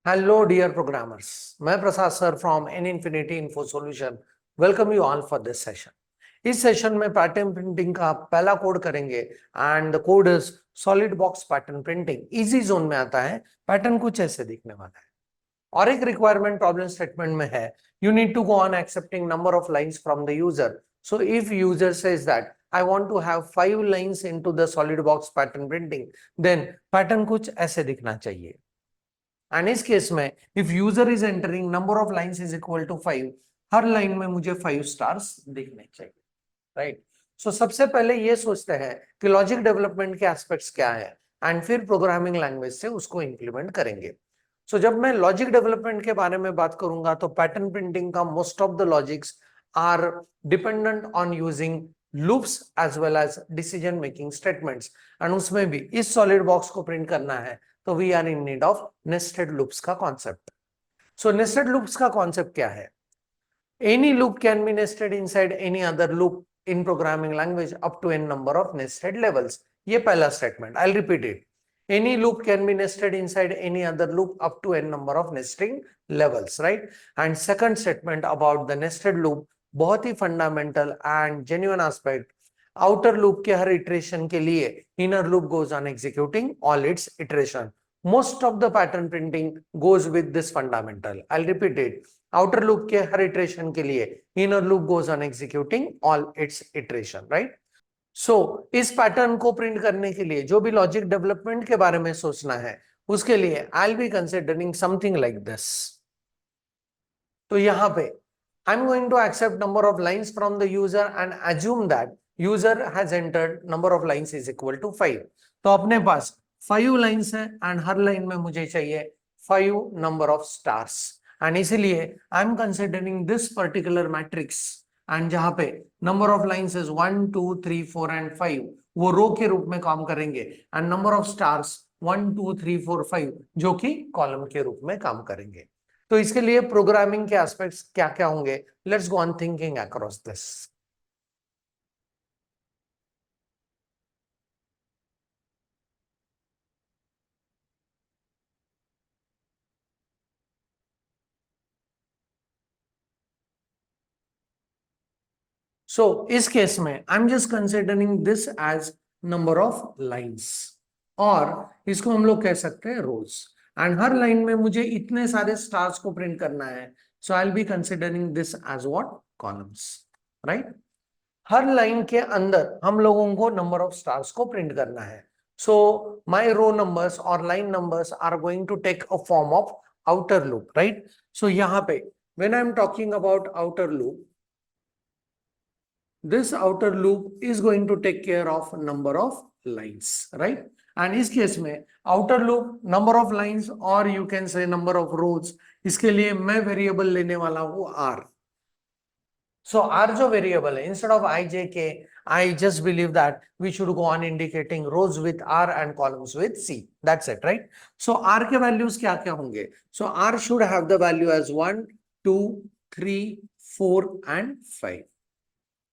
Hello, dear programmers. मैं Prasad sir from an infinity info solution welcome you all for this session. इस session में pattern printing का पहला code करेंगे and the code is solid box pattern printing. Easy zone में आता है। Pattern कुछ ऐसे दिखने वाला है और एक रिक्वायरमेंट प्रॉब्लम स्टेटमेंट में है you need to go on accepting number of lines from the user. So if user says that I want to have 5 lines into the solid box pattern printing, then pattern कुछ ऐसे दिखना चाहिए। And इस case में if user is entering number of lines is equal to 5, हर line में मुझे 5 stars दिखने चाहिए, राइट। सो सबसे पहले ये सोचते हैं कि लॉजिक डेवलपमेंट के एस्पेक्ट्स क्या है एंड फिर प्रोग्रामिंग लैंग्वेज से उसको इंप्लीमेंट करेंगे। सो जब मैं लॉजिक डेवलपमेंट के बारे में बात करूंगा तो पैटर्न प्रिंटिंग का most of the logics are dependent on using loops as well as decision making statements. And उसमें भी इस सॉलिड बॉक्स को प्रिंट करना है तो we are in need of nested loops का कॉन्सेप्ट। सो नेस्टेड लूप्स का कॉन्सेप्ट क्या है? Any loop can be nested inside any other loop in programming language up to n number of nested levels. ये पहला statement, I will repeat it. Any loop can be nested inside any other loop up to n number of nesting levels, right? And second statement about the nested loop, बहुत ही fundamental and genuine aspect. Outer loop के हर iteration के लिए inner loop goes on executing all its iteration. Most of the pattern printing goes with this fundamental. I'll repeat it. Outer loop के हर iteration के लिए inner loop goes on executing all its iteration, right? इस pattern को print करने के लिए जो भी लॉजिक डेवलपमेंट के बारे में सोचना है उसके लिए I will be considering something like this. तो यहां पे I am going to accept number of lines from the user and assume that user has entered number of lines is equal to 5। तो अपने पास 5 लाइंस है and हर line में मुझे चाहिए 5 नंबर ऑफ स्टार्स। एंड इसीलिए I am considering this particular matrix and जहां पे number of lines is 1 2 3 4 and 5, वो रो के रूप में काम करेंगे एंड नंबर ऑफ स्टार्स 1 2 3 4 5 जो कि कॉलम के रूप में काम करेंगे। तो इसके लिए प्रोग्रामिंग के एस्पेक्ट्स क्या क्या होंगे, let's go on thinking across this. So इस केस में I am just considering this as number of lines और इसको हम लोग कह सकते हैं रोज। एंड हर लाइन में मुझे इतने सारे स्टार्स को प्रिंट करना है, so I will be considering this as what, columns, right. हर लाइन के अंदर हम लोगों को नंबर ऑफ स्टार्स को प्रिंट करना है। सो माय रो नंबर्स और line numbers are going to take a form of outer loop, right. So यहां पे when I am talking about outer loop, this outer loop is going to take care of number of lines, right? And इस case में outer loop number of lines और you can say number of rows, इसके लिए मैं variable लेने वाला हूं r। So r जो वेरिएबल है, instead of I j k, I just believe that we should go on indicating rows with r and columns with c. That's it, right? So r के values क्या क्या होंगे? So r should have the value as 1 2 3 4 and 5।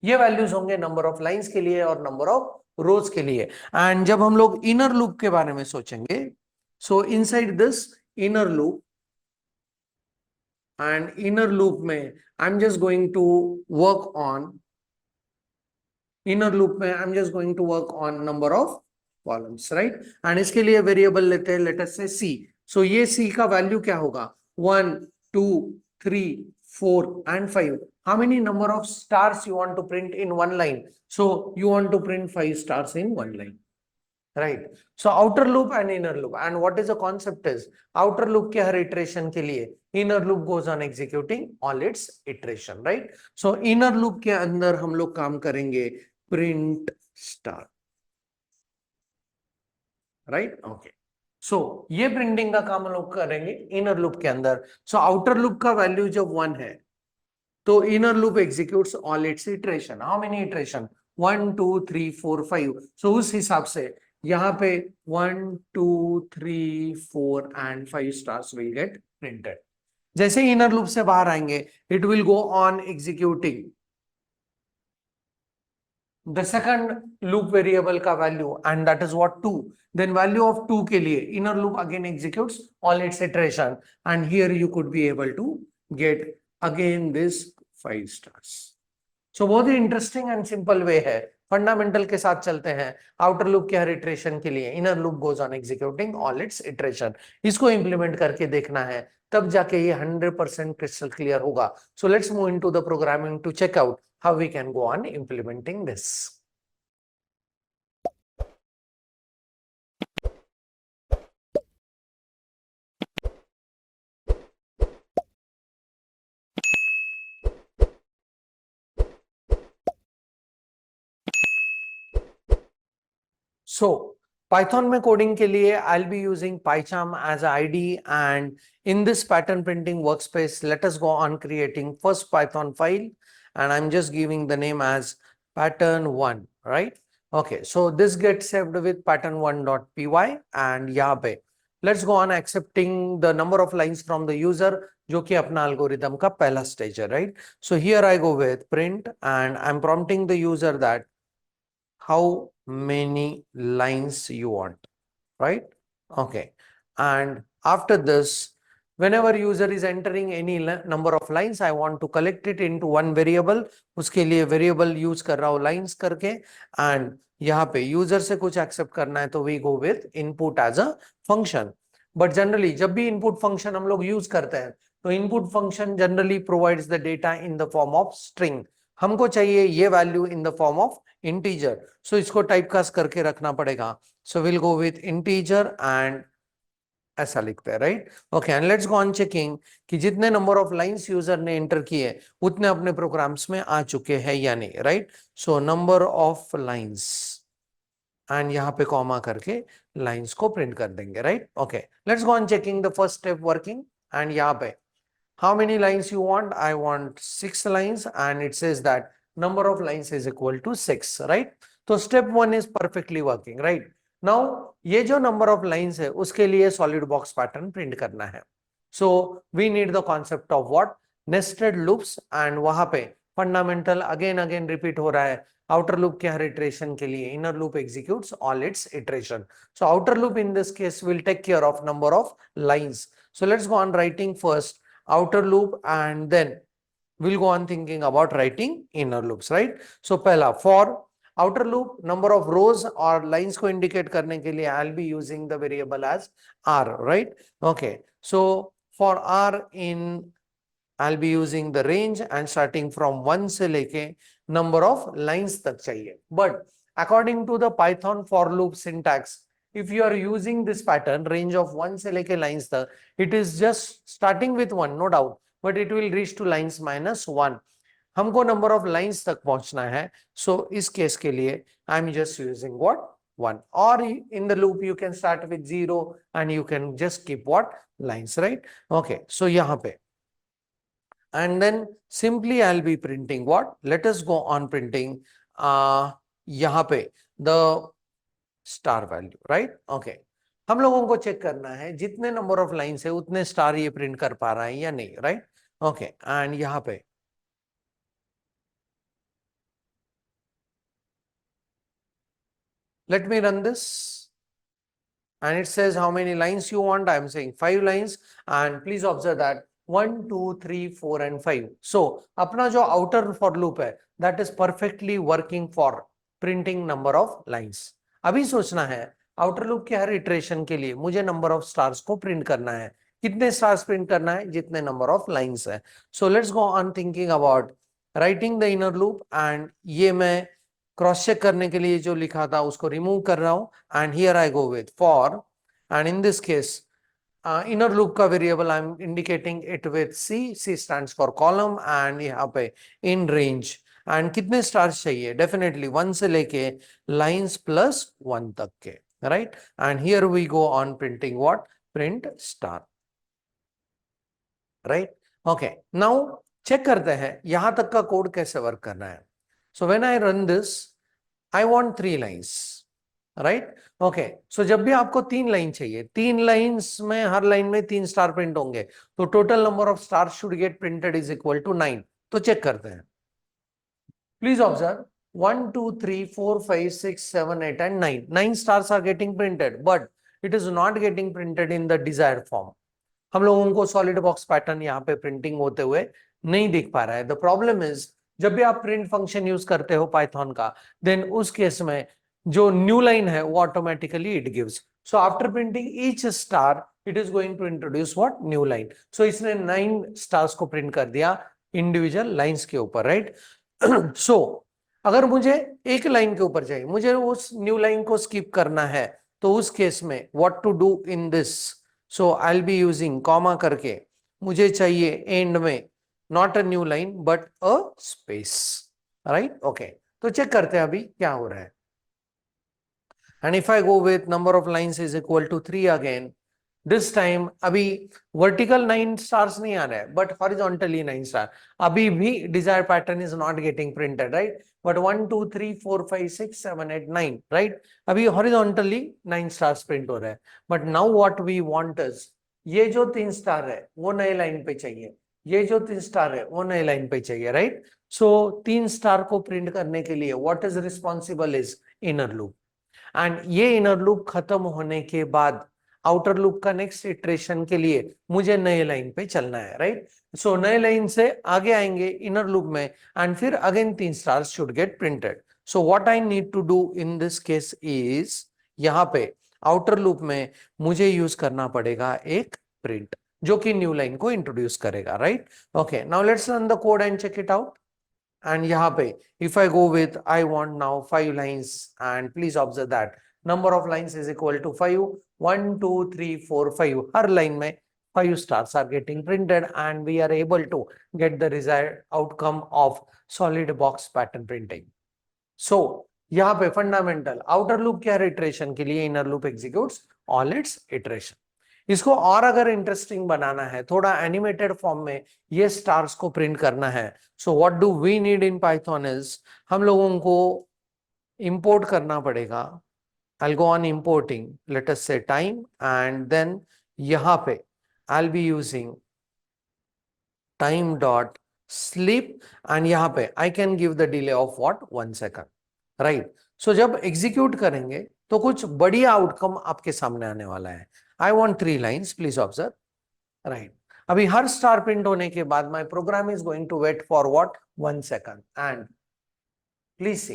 ये values होंगे number of lines के लिए और number of रोज के लिए। एंड जब हम लोग इनर लूप के बारे में सोचेंगे, so inside this inner loop, and inner loop में I am just going to work on, inner loop में I am just going to work on number of columns, right. And इसके लिए variable लेते हैं, लेट अस से सी। सो ये सी का value क्या होगा, 1 2 3 4 and 5। How many number of stars you want to print in one line? So you want to print 5 stars in one line, right? So outer loop and inner loop, and what is the concept is outer loop के हर iteration के लिए inner loop goes on executing all its iteration, right? So inner loop के अंदर हम लोग काम करेंगे print star, right? Okay. सो ये प्रिंटिंग का काम हम लोग करेंगे इनर लूप के अंदर। सो आउटर लूप का वैल्यू जब 1 है तो inner loop executes all it's iteration. How many iteration, 1 2 3 4 5। सो उस हिसाब से यहाँ पे 1 2 3 4 and 5 stars will get printed. जैसे ही इनर लूप से बाहर आएंगे it will go on executing the second loop variable का value and that is what 2, then value of 2 के लिए inner loop again executes all its iteration and here you could be able to get again this 5 stars. So बहुत ही interesting and simple way है, fundamental के साथ चलते हैं. Outer loop के हर iteration के लिए inner loop goes on executing all it's iteration. इसको इंप्लीमेंट करके देखना है, तब जाके ये 100% क्रिस्टल क्लियर होगा. So let's move into the programming to check out how we can go on implementing this. So Python में कोडिंग के लिए I'll be using PyCharm as a IDE and in this pattern printing workspace let us go on creating first Python file and I'm just giving the name as pattern1, right? Okay, so this gets saved with pattern1.py and यहाँ पे let's go on accepting the number of lines from the user जो कि अपना algorithm का पहला stage है, right? So here I go with print and I'm prompting the user that how many lines you want, right? Okay, and after this whenever user is entering any number of lines I want to collect it into one variable. उसके लिए variable use कर रहा हूँ lines करके and यहाँ पे user से कुछ accept करना है तो we go with input as a function. But generally जब भी input function हम लोग use करते हैं तो input function generally provides the data in the form of string. हमको चाहिए ये value in the form of integer, so इसको typecast करके रखना पड़ेगा. So we'll go with integer and ऐसा लिखते हैं, right? Okay, and let's go on checking कि जितने नंबर ऑफ लाइंस यूजर ने एंटर किए उतने अपने प्रोग्राम्स में आ चुके हैं या नहीं, right? So number of lines and यहाँ पे कॉमा करके लाइंस को प्रिंट कर देंगे, right? Okay, let's go on checking the first step working and यहाँ पे how many lines you want? I want 6 lines and it says that number of lines is equal to 6, right? So step 1 is perfectly working, right? Now ये जो number of lines है उसके लिए solid box pattern print करना है. So we need the concept of what? Nested loops and वहां पे fundamental again repeat हो रहा है. Outer loop के हर iteration के लिए inner loop executes all its iteration. So outer loop in this case will take care of number of lines. So let's go on writing first outer loop and then we'll go on thinking about writing inner loops, right? So pehla for outer loop number of rows or lines को indicate करने के लिए I'll be using the variable as r, right? Okay, so for r in I'll be using the range and starting from 1 से लेके number of lines तक चाहिए. But according to the Python for loop syntax, if you are using this pattern range of 1 से लेके lines तक, it is just starting with 1, no doubt, but it will reach to lines -1. हमको number of lines तक पहुंचना है, so इस case के लिए I'm just using what? 1. Or in the loop you can start with 0 and you can just keep what? Lines, right? Okay, so यहाँ पे and then simply I'll be printing what? Let us go on printing यहाँ पे the star value, right? Okay, हम लोगों को check करना है जितने नंबर ऑफ लाइंस है उतने स्टार ये प्रिंट कर पा रहा है या नहीं, राइट? ओके, एंड यहाँ पे let me run this and it says how many lines you want. I am saying 5 lines and please observe that 1 2 3 4 and 5. So अपना जो outer for loop है that is perfectly working for printing number of lines. अभी सोचना है outer loop के हर iteration के लिए मुझे number of stars को print करना है. कितने stars print करना है? जितने number of lines है. So let's go on thinking about writing the inner loop and ये मैं क्रॉस चेक करने के लिए जो लिखा था उसको रिमूव कर रहा हूं and here I go with for and in this case inner loop का variable I am indicating it with c stands for column and यहाँ पे इन रेंज एंड कितने स्टार्स चाहिए? डेफिनेटली 1 से लेके लाइंस +1 तक के, right? And here we go on printing what? Print star, right? Okay, now check करते हैं यहां तक का कोड कैसे वर्क करना है. So when I run this, I want 3 lines, right? Okay. So जब भी आपको 3 लाइन चाहिए, 3 लाइंस में हर लाइन में 3 स्टार प्रिंट होंगे, तो total number of star should get printed is equal to 9. तो चेक करते हैं. Please observe 1, 2, 3, 4, 5, 6, 7, 8 and 9. 9 stars are getting printed, but it is not getting printed in the desired form. हम लोगों को solid box pattern यहाँ पे printing होते हुए नहीं दिख पा रहा है. द प्रॉब्लम इज, जब भी आप प्रिंट फंक्शन यूज करते हो पाइथन का, देन उस केस में जो न्यू लाइन है वो automatically it gives. So after printing each star it is going to introduce what, new line. So इसने 9 स्टार्स को प्रिंट कर दिया इंडिविजुअल लाइंस के ऊपर, राइट. सो अगर मुझे एक लाइन के ऊपर चाहिए, मुझे उस न्यू लाइन को स्किप करना है, तो उस केस में what to do in this. So I will be using comma करके, मुझे चाहिए एंड में not a new line but a space, right. Okay, तो चेक करते हैं अभी क्या हो रहा है. And if I go with number of lines is equal to 3 again, this time अभी वर्टिकल 9 स्टार्स नहीं आ रहा है बट हॉरिजॉन्टली 9 स्टार. अभी भी desired pattern is not getting printed, right. But 1, 2, 3, 4, 5, 6, 7, 8, 9, right. अभी हॉरिजॉन्टली 9 स्टार्स प्रिंट हो रहे हैं. But now what we want is, ये जो 3 स्टार है वो नए लाइन पे चाहिए, ये जो 3 स्टार है वो नए लाइन पे चाहिए, राइट. सो 3 स्टार को प्रिंट करने के लिए what is responsible is inner loop. And ये इनर लूप खत्म होने के बाद आउटर लूप का नेक्स्ट इटरेशन के लिए मुझे नए लाइन पे चलना है, राइट. सो नए लाइन से आगे आएंगे इनर लूप में एंड फिर again 3 stars should get printed. So what I need to do in this case is, यहाँ पे आउटर लूप में मुझे यूज करना पड़ेगा एक प्रिंट जो कि न्यू लाइन को इंट्रोड्यूस करेगा, right. Okay, now let's run the code and check it out. And यहाँ पे if I go with, I want now 5 lines, and please observe that number of lines is equal to 5. 1, 2, 3, 4, 5. हर line में 5 stars are getting printed and we are able to get the desired outcome of solid box pattern printing. So यहाँ पे fundamental outer loop क्या है iteration के लिए, inner loop executes all it's iteration. इसको और अगर इंटरेस्टिंग बनाना है, थोड़ा एनिमेटेड फॉर्म में ये स्टार्स को प्रिंट करना है, so what do we need in Python is, हम लोगों को इंपोर्ट करना पड़ेगा. I'll go on importing, let us say time, and then यहाँ पे I'll be using time dot sleep, and यहाँ पे I can give the delay of what, 1 second, right. So जब एग्जीक्यूट करेंगे तो कुछ बढ़िया आउटकम आपके सामने आने वाला है. I want 3 lines, please observe, right. अभी हर स्टार प्रिंट होने के बाद my program is going to wait for what, 1 second, and please see,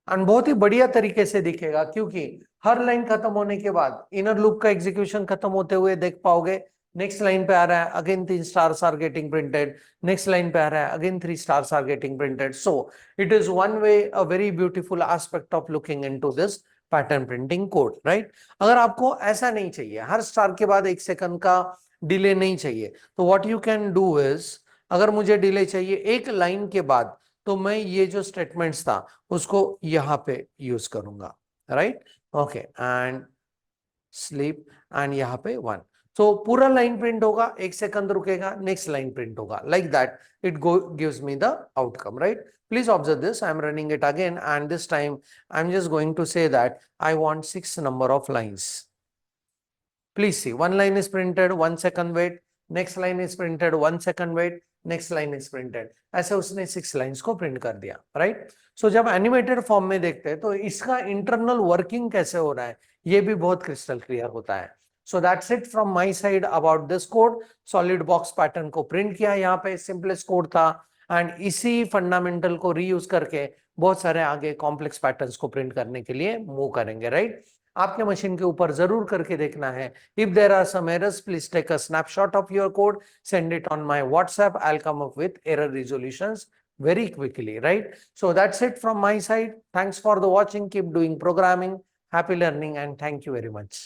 and बहुत ही बढ़िया तरीके से दिखेगा क्योंकि हर लाइन खत्म होने के बाद इनर लूप का एग्जीक्यूशन खत्म होते हुए देख पाओगे. नेक्स्ट लाइन पे आ रहा है again 3 stars are getting printed, next line पे आ रहा है again 3 stars are getting printed. So it is one way, a very beautiful aspect of looking into this pattern printing code, right. अगर आपको ऐसा नहीं चाहिए, हर स्टार के बाद 1 सेकंड का डिले नहीं चाहिए, तो what you can do is, अगर मुझे डिले चाहिए एक लाइन के बाद, तो मैं ये जो स्टेटमेंट्स था उसको यहाँ पे यूज करूंगा, right. Okay, and sleep, and यहाँ पे 1. तो पूरा लाइन प्रिंट होगा, 1 सेकंड रुकेगा, नेक्स्ट लाइन प्रिंट होगा, like that it gives me the outcome, right. Please observe this. I am running it again, and this time I am just going to say that I want 6 number of lines. Please see, 1 line is printed, 1 second wait, next line is printed, 1 second wait, next line is printed. ऐसे उसने 6 lines को print कर दिया, right. सो जब animated form में देखते हैं तो इसका इंटरनल वर्किंग कैसे हो रहा है ये भी बहुत क्रिस्टल क्लियर होता है. So that's it from my side about this code. Solid box pattern को प्रिंट किया, यहाँ पे सिंपलेस्ट कोड था, एंड इसी फंडामेंटल को रीयूज करके बहुत सारे आगे कॉम्प्लेक्स पैटर्न्स को प्रिंट करने के लिए मूव करेंगे, राइट. आपके मशीन के ऊपर जरूर करके देखना है. If there are some errors, please take a snapshot of your code, send it on my WhatsApp. I will come up with error resolutions very quickly, right. So that's it from my side. Thanks for the watching. Keep doing programming. Happy learning, and thank you very much.